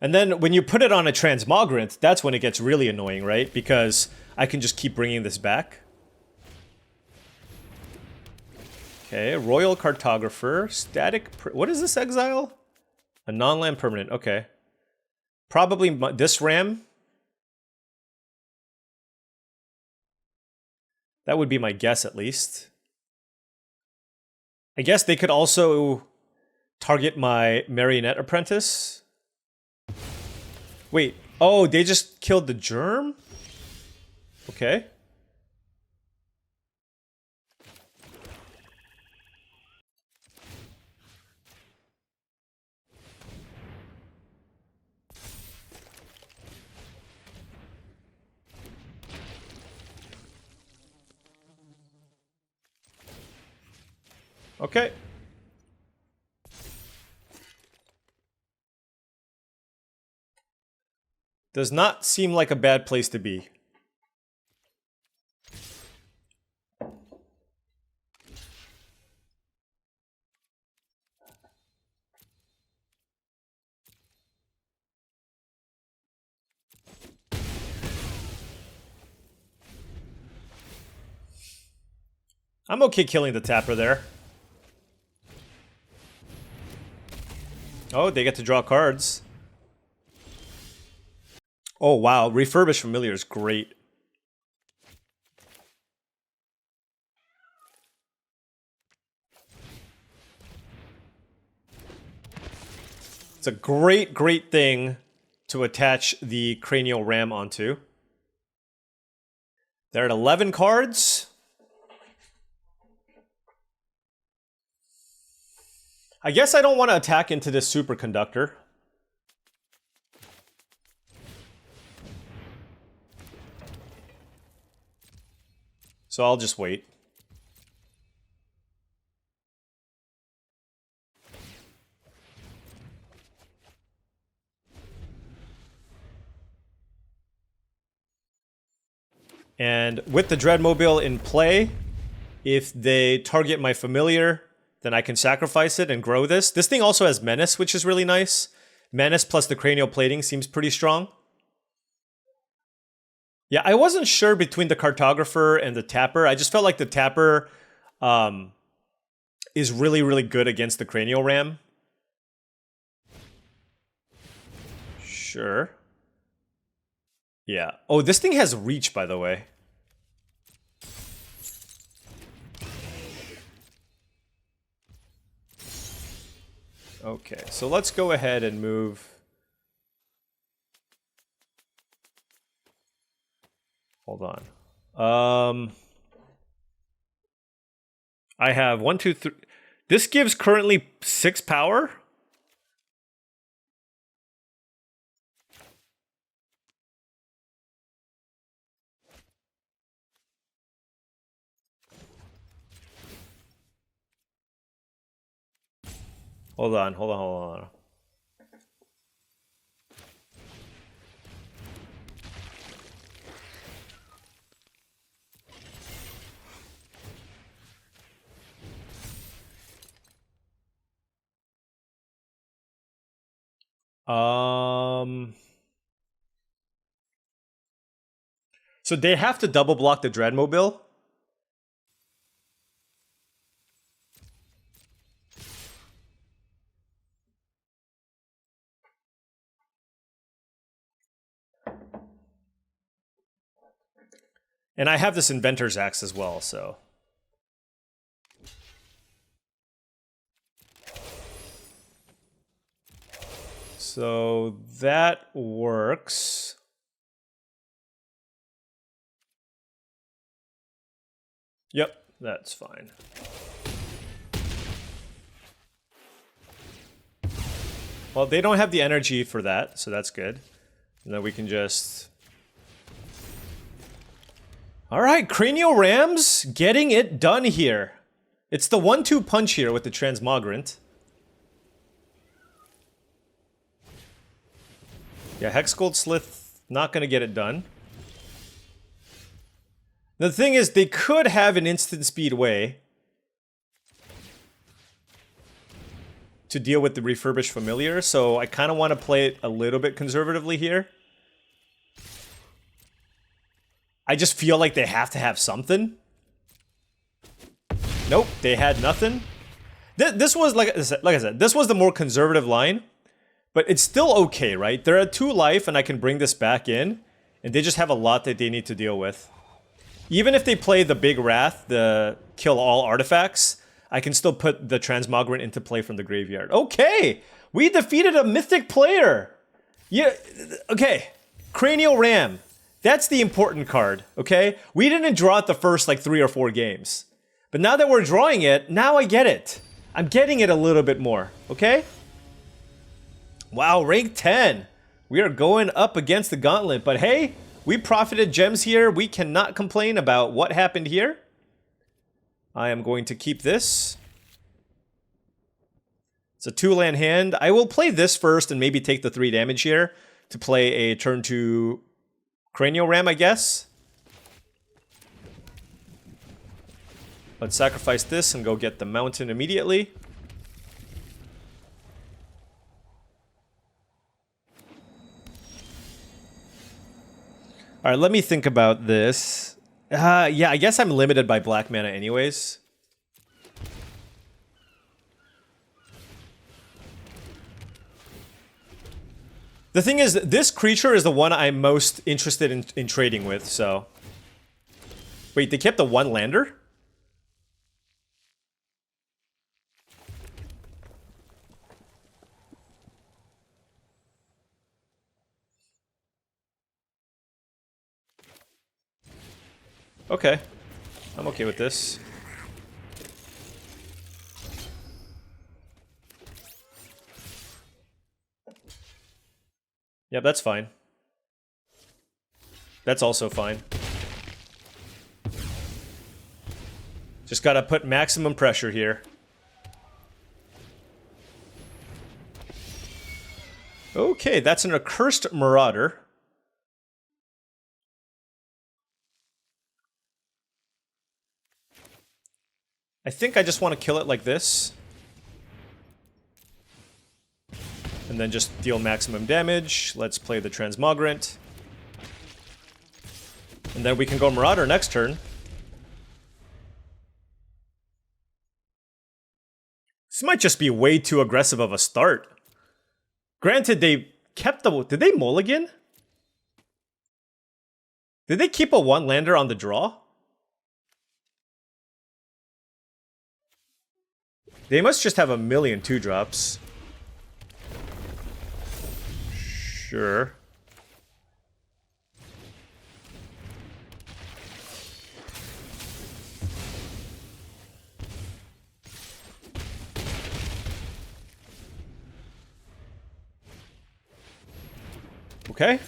And then when you put it on a Transmogrant, that's when it gets really annoying, right? Because I can just keep bringing this back. Okay, Royal Cartographer, Static... What is this exile? A non-land permanent, okay. Probably this Ram. That would be my guess, at least. I guess they could also target my Marionette Apprentice. Wait, oh, they just killed the Germ? Okay. Okay. Does not seem like a bad place to be. I'm okay killing the tapper there. Oh, they get to draw cards. Oh, wow. Refurbished Familiar is great. It's a great, great thing to attach the Cranial Ram onto. They're at 11 cards. I guess I don't want to attack into this Superconductor. So I'll just wait. And with the Dreadmobile in play, if they target my familiar, then I can sacrifice it and grow this. This thing also has Menace, which is really nice. Menace plus the Cranial Plating seems pretty strong. Yeah, I wasn't sure between the Cartographer and the Tapper. I just felt like the Tapper is really, really good against the Cranial Ram. Sure. Yeah. Oh, this thing has reach, by the way. Okay, so let's go ahead and move. Hold on. I have 1, 2, 3. This gives currently 6 power. Hold on. So they have to double block the Dreadmobile. And I have this Inventor's Axe as well, so. So that works. Yep, that's fine. Well, they don't have the energy for that, so that's good. And then we can just... Alright, Cranial Rams getting it done here. It's the 1-2 punch here with the Transmogrant. Yeah, Hexgold Slith not gonna get it done. The thing is, they could have an instant speed way to deal with the refurbished familiar, so I kind of want to play it a little bit conservatively here. I just feel like they have to have something. Nope, they had nothing. This was, like I said, this was the more conservative line, but it's still okay, right? They're at 2 life, and I can bring this back in, and they just have a lot that they need to deal with. Even if they play the big Wrath, the kill all artifacts, I can still put the Transmogrant into play from the graveyard. Okay! We defeated a Mythic player! Yeah, okay. Cranial Ram. That's the important card, okay? We didn't draw it the first, like, 3 or 4 games. But now that we're drawing it, now I get it. I'm getting it a little bit more, okay? Wow, rank 10. We are going up against the gauntlet, but hey, we profited gems here. We cannot complain about what happened here. I am going to keep this. It's a 2-land hand. I will play this first and maybe take the 3 damage here to play a turn 2 Cranial Ram, I guess. Let's sacrifice this and go get the mountain immediately. Alright, let me think about this. Yeah, I guess I'm limited by black mana anyways. The thing is, this creature is the one I'm most interested in trading with, so... Wait, they kept the 1-lander? Okay. I'm okay with this. Yeah, that's fine. That's also fine. Just gotta put maximum pressure here. Okay, that's an Accursed Marauder. I think I just want to kill it like this. And then just deal maximum damage. Let's play the Transmogrant. And then we can go Marauder next turn. This might just be way too aggressive of a start. Granted, they kept the... Did they mulligan? Did they keep a one-lander on the draw? They must just have a million 2-drops. Sure. Okay.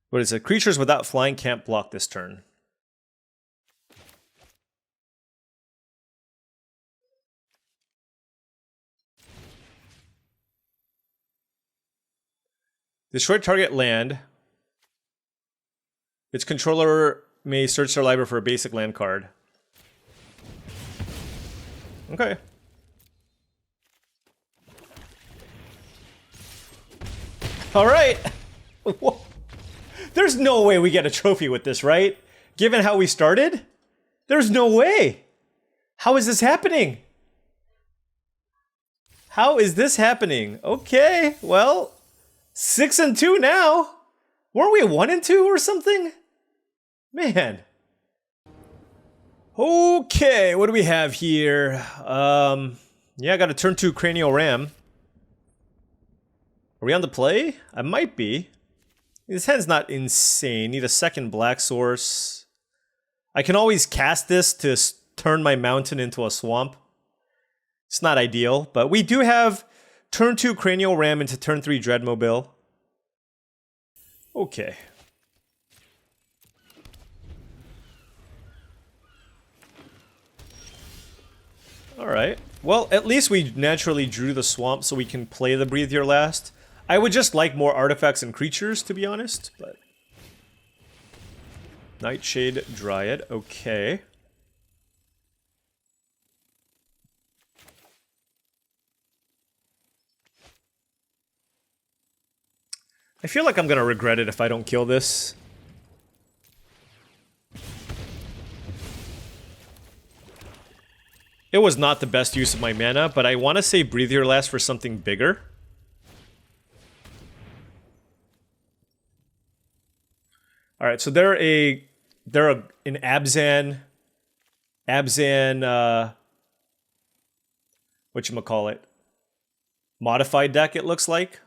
What is it? Creatures without flying can't block this turn. Destroy target land. Its controller may search their library for a basic land card. Okay. Alright! There's no way we get a trophy with this, right? Given how we started? There's no way! How is this happening? How is this happening? Okay, well... 6-2 now! Weren't we 1-2 or something? Man. Okay, what do we have here? Yeah, I got a turn 2 Cranial Ram. Are we on the play? I might be. This hand's not insane. Need a second black source. I can always cast this to turn my mountain into a swamp. It's not ideal, but we do have turn 2 Cranial Ram into turn 3 Dreadmobile. Okay. Alright. Well, at least we naturally drew the swamp so we can play the Breathe Your Last. I would just like more artifacts and creatures, to be honest, but... Nightshade Dryad, okay. I feel like I'm gonna regret it if I don't kill this. It was not the best use of my mana, but I want to save Breathe Your Last for something bigger. Alright, so they're an Abzan, whatchamacallit, modified deck, it looks like.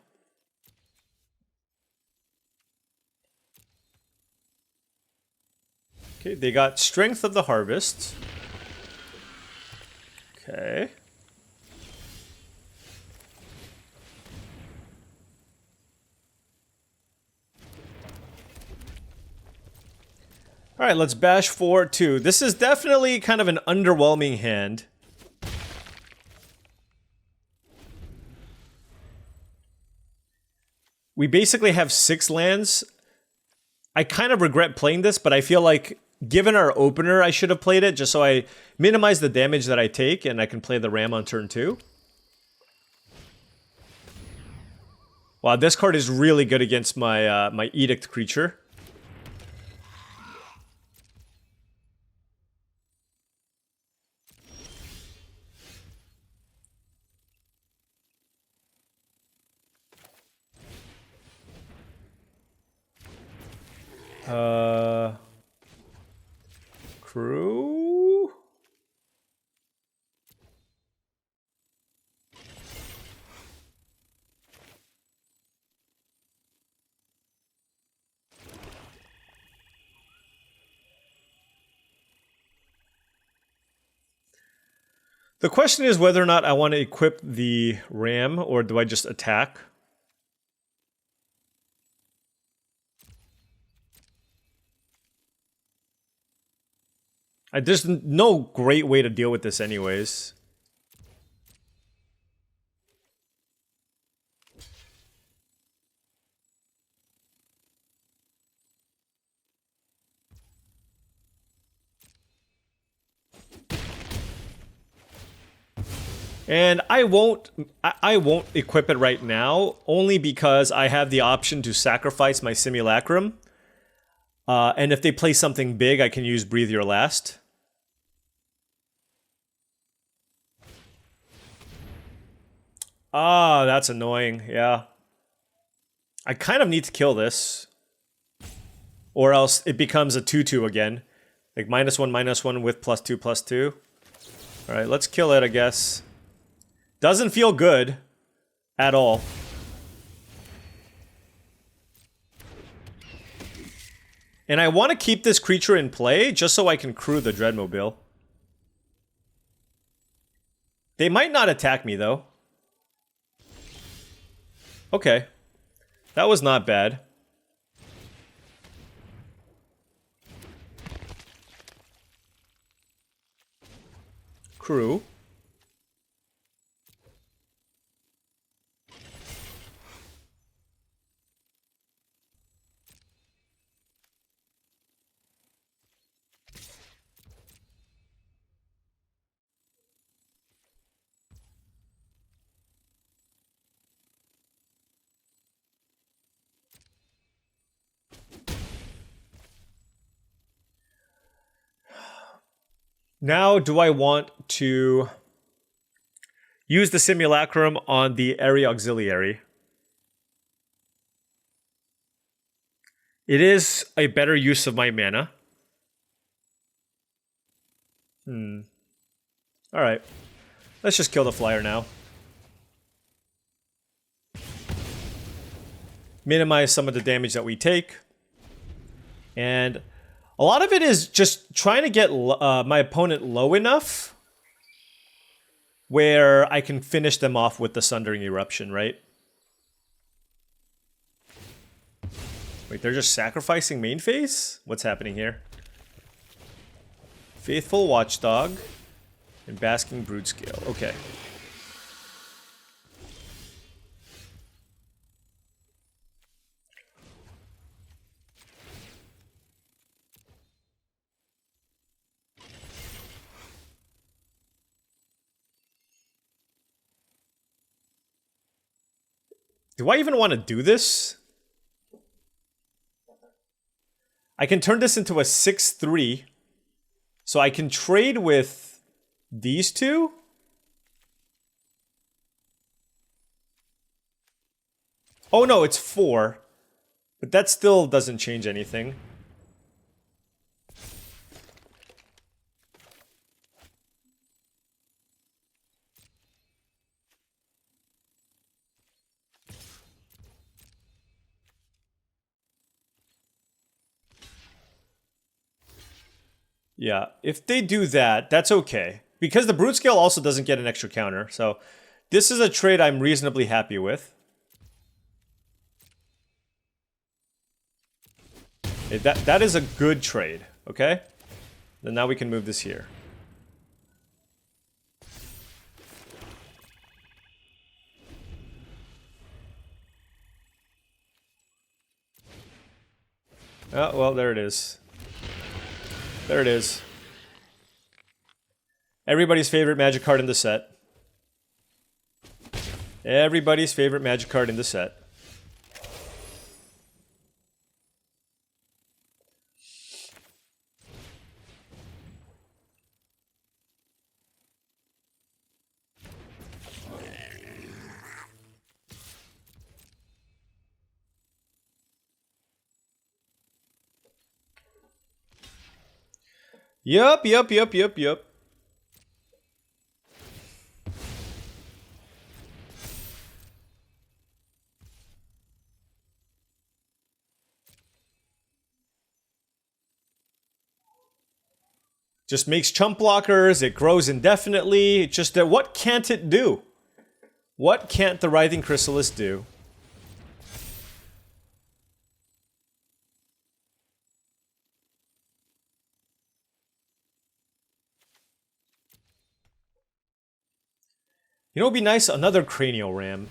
Okay, they got Strength of the Harvest. Okay. Alright, let's bash 4-2. This is definitely kind of an underwhelming hand. We basically have 6 lands. I kind of regret playing this, but I feel like given our opener, I should have played it just so I minimize the damage that I take and I can play the Ram on turn 2. Wow, this card is really good against my my Edict creature. Crew? The question is whether or not I want to equip the Ram, or do I just attack? There's no great way to deal with this anyways. And I won't equip it right now, only because I have the option to sacrifice my Simulacrum. And if they play something big, I can use Breathe Your Last. Ah, that's annoying, yeah. I kind of need to kill this. Or else it becomes a 2-2 again. Like -1/-1 with +2/+2. Alright, let's kill it, I guess. Doesn't feel good at all. And I want to keep this creature in play just so I can crew the Dreadmobile. They might not attack me though. Okay. That was not bad. Crew. Now, do I want to use the Simulacrum on the Area Auxiliary? It is a better use of my mana. Alright. Let's just kill the flyer now. Minimize some of the damage that we take. And a lot of it is just trying to get my opponent low enough where I can finish them off with the Sundering Eruption, right? Wait, they're just sacrificing main phase? What's happening here? Faithful Watchdog and Basking Broodscale. Okay. Do I even want to do this? I can turn this into a 6/3. So I can trade with these two. Oh no, it's 4. But that still doesn't change anything. Yeah, if they do that, that's okay. Because the Brute Scale also doesn't get an extra counter, so this is a trade I'm reasonably happy with. That is a good trade, okay? Then now we can move this here. Oh, well, there it is. There it is. Everybody's favorite magic card in the set. Everybody's favorite magic card in the set. Yup. Just makes chump blockers, it grows indefinitely. Just what can't it do? What can't the Writhing Chrysalis do? You know what would be nice? Another Cranial Ram.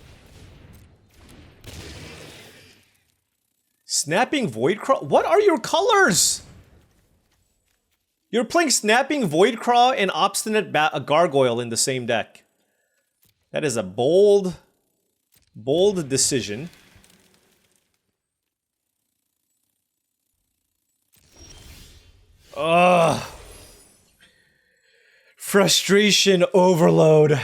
Snapping Voidcraw? What are your colors? You're playing Snapping Voidcraw and Obstinate Gargoyle in the same deck. That is a bold decision. Ugh. Frustration overload.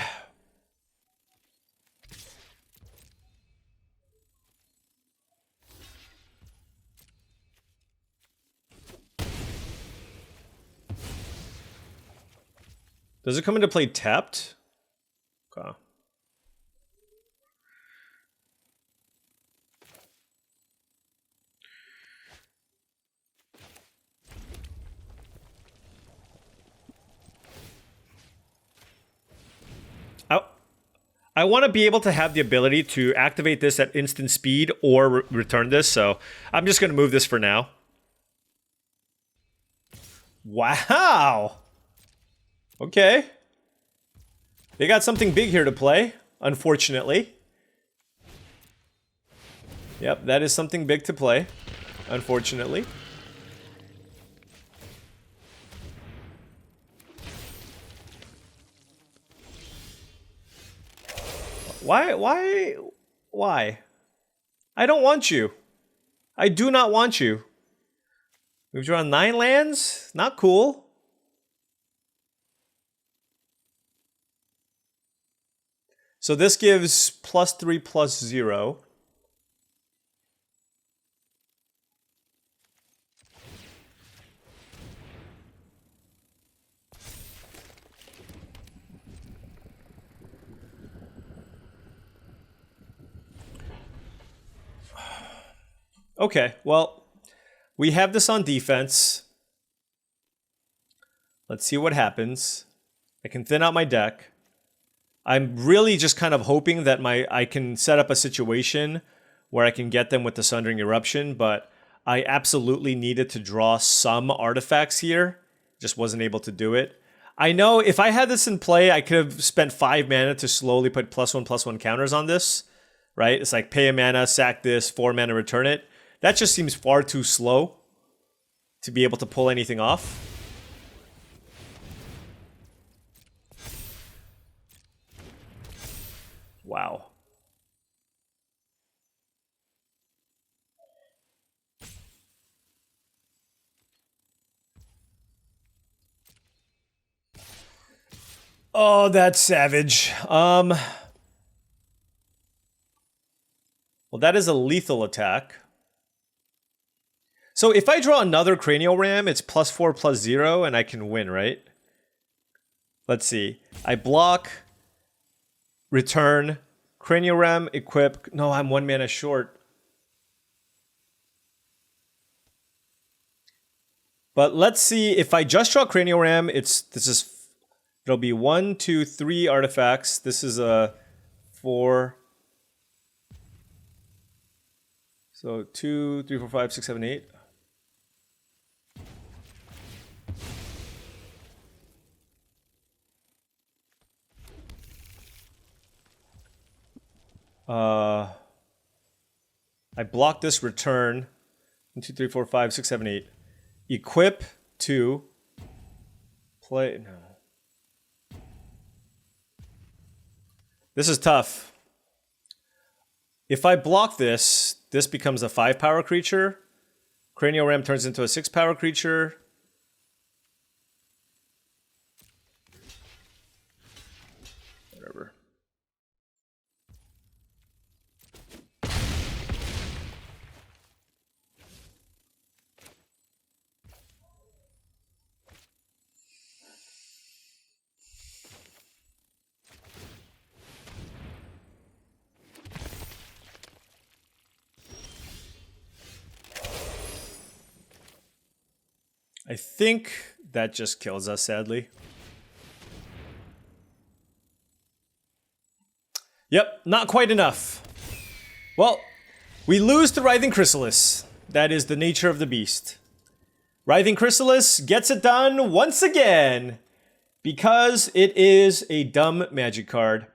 Does it come into play tapped? Okay. I want to be able to have the ability to activate this at instant speed or return this, so I'm just going to move this for now. Wow! Okay. They got something big here to play, unfortunately. Yep, that is something big to play, unfortunately. Why? I don't want you. I do not want you. We've drawn 9 lands? Not cool. So this gives +3/+0. Okay, well, we have this on defense. Let's see what happens. I can thin out my deck. I'm really just kind of hoping that I can set up a situation where I can get them with the Sundering Eruption, but I absolutely needed to draw some artifacts here. Just wasn't able to do it. I know if I had this in play, I could have spent 5 mana to slowly put +1/+1 counters on this, right? It's like pay a mana, sack this, 4 mana, return it. That just seems far too slow to be able to pull anything off. Wow. Oh, that's savage. Well, that is a lethal attack. So if I draw another Cranial Ram, it's +4/+0, and I can win, right? Let's see. I block, return, Cranial Ram, equip. No, I'm 1 mana short. But let's see, if I just draw Cranial Ram, it'll be 1, 2, 3 artifacts. This is a 4. So 2, 3, 4, 5, 6, 7, 8. I block this return. 1, 2, 3, 4, 5, 6, 7, 8. Equip 2. Play. No. This is tough. If I block this, this becomes a 5-power creature. Cranial Ram turns into a 6-power creature. Whatever. I think that just kills us, sadly. Yep, not quite enough. Well, we lose to Writhing Chrysalis. That is the nature of the beast. Writhing Chrysalis gets it done once again because it is a dumb magic card.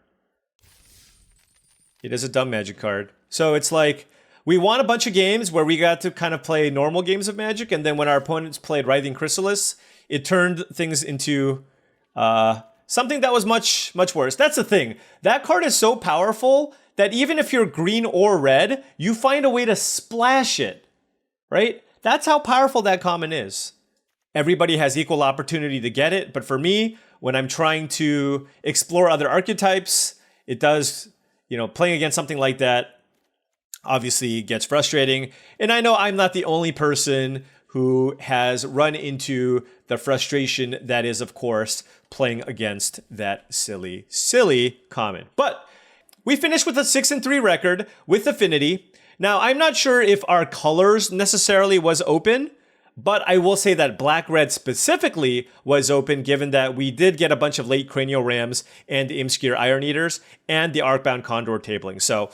It is a dumb Magic card. So it's like, we won a bunch of games where we got to kind of play normal games of Magic, and then when our opponents played Writhing Chrysalises, it turned things into something that was much, much worse. That's the thing. That card is so powerful that even if you're green or red, you find a way to splash it, right? That's how powerful that common is. Everybody has equal opportunity to get it, but for me, when I'm trying to explore other archetypes, it does, playing against something like that obviously gets frustrating. And I know I'm not the only person who has run into the frustration that is, of course, playing against that silly, silly common. But we finished with a 6-3 record with Affinity. Now, I'm not sure if our colors necessarily was open, but I will say that black-red specifically was open, given that we did get a bunch of late Cranial Rams and Imskir Iron Eaters and the Arcbound Condor tabling. So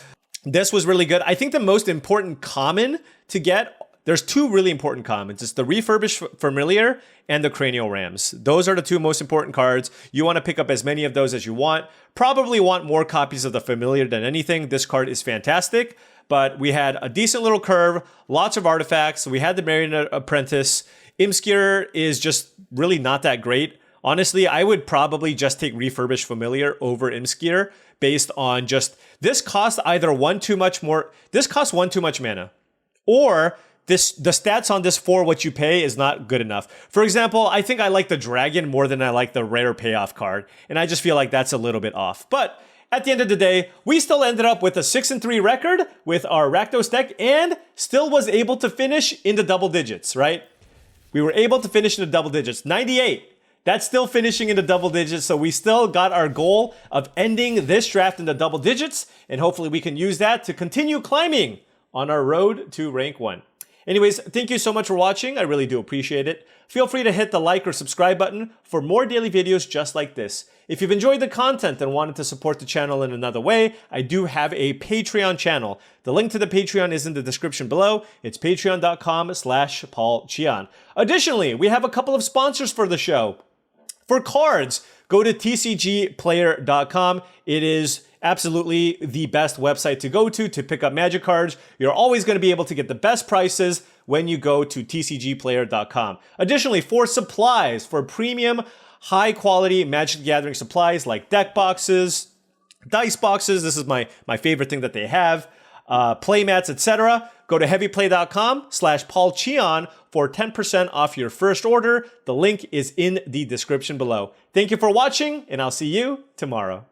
this was really good. I think the most important common to get, there's two really important commons. It's the Refurbished Familiar and the Cranial Rams. Those are the two most important cards. You want to pick up as many of those as you want. Probably want more copies of the Familiar than anything. This card is fantastic, but we had a decent little curve, lots of artifacts. We had the Marionette Apprentice. Imskir is just really not that great. Honestly, I would probably just take Refurbished Familiar over Imskir based on just, this costs either one too much mana, or the stats on this for what you pay is not good enough. For example, I think I like the Dragon more than I like the rare payoff card, and I just feel like that's a little bit off. But at the end of the day, we still ended up with a 6-3 record with our Rakdos deck and still was able to finish in the double digits, right? We were able to finish in the double digits. 98. That's still finishing in the double digits, so we still got our goal of ending this draft in the double digits, and hopefully we can use that to continue climbing on our road to rank 1. Anyways, thank you so much for watching. I really do appreciate it. Feel free to hit the like or subscribe button for more daily videos just like this. If you've enjoyed the content and wanted to support the channel in another way, I do have a Patreon channel. The link to the Patreon is in the description below. It's patreon.com/paulcheon. Additionally, we have a couple of sponsors for the show. For cards, go to TCGplayer.com. It is absolutely the best website to go to pick up Magic cards. You're always going to be able to get the best prices when you go to TCGplayer.com. Additionally, for supplies, for premium, high-quality Magic the Gathering supplies like deck boxes, dice boxes, this is my favorite thing that they have, playmats, etc., go to heavyplay.com/paulcheon for 10% off your first order. The link is in the description below. Thank you for watching, and I'll see you tomorrow.